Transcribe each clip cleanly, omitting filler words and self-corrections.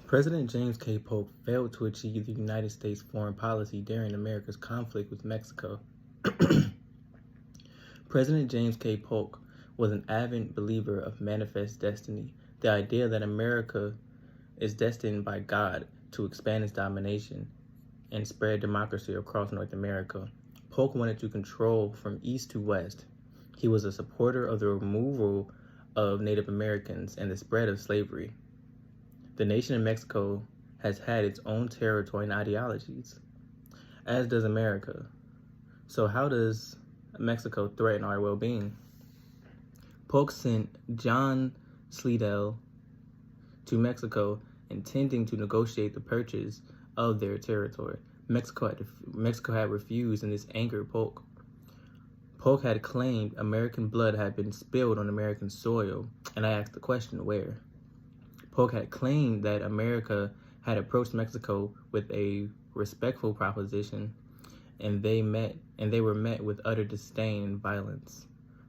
President James K. Polk failed to achieve the United States foreign policy during America's conflict with Mexico. President James K. Polk was an avid believer of manifest destiny, the idea that America is destined by God to expand its domination and spread democracy across North America. Polk wanted to control from east to west. He was a supporter of the removal of Native Americans and the spread of slavery. The nation of Mexico has had its own territory and ideologies, as does America. So how does Mexico threaten our well-being? Polk sent John Slidell to Mexico intending to negotiate the purchase of their territory. Mexico had refused, and this angered Polk. Polk had claimed American blood had been spilled on American soil, and I asked the question, where? Polk had claimed that America had approached Mexico with a respectful proposition, and they were met with utter disdain and violence.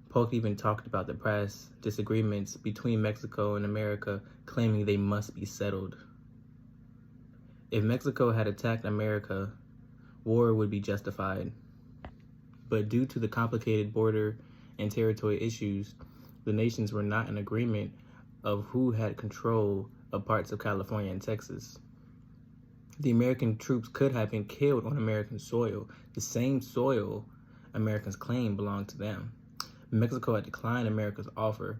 Polk even talked about the past disagreements between Mexico and America, claiming they must be settled. If Mexico had attacked America, war would be justified. But due to the complicated border and territory issues, the nations were not in agreement of who had control of parts of California and Texas. The American troops could have been killed on American soil, the same soil Americans claimed belonged to them. Mexico had declined America's offer,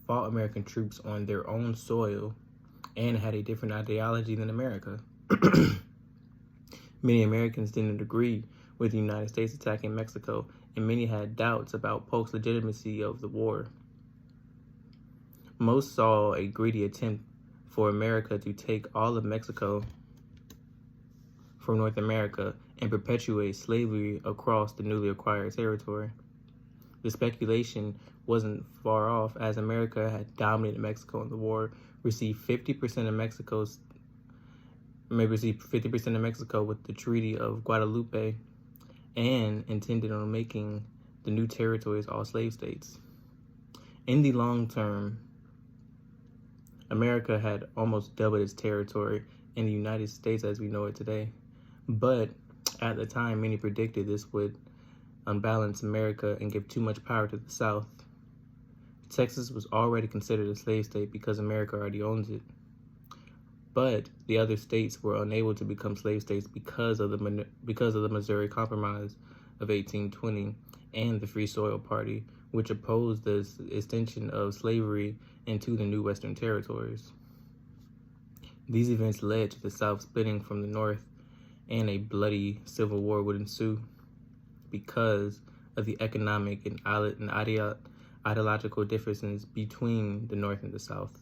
fought American troops on their own soil, and had a different ideology than America. Many Americans didn't agree with the United States attacking Mexico, and many had doubts about Polk's legitimacy of the war. Most saw a greedy attempt for America to take all of Mexico from North America and perpetuate slavery across the newly acquired territory. The speculation wasn't far off, as America had dominated Mexico in the war, received 50% of Mexico with the Treaty of Guadalupe, and intended on making the new territories all slave states. In the long term, America had almost doubled its territory in the United States as we know it today. But at the time, many predicted this would unbalance America and give too much power to the South. Texas was already considered a slave state because America already owns it. But the other states were unable to become slave states because of the Missouri Compromise of 1820 and the Free Soil Party, which opposed the extension of slavery into the new Western territories. These events led to the South splitting from the North, and a bloody civil war would ensue because of the economic and ideological differences between the North and the South.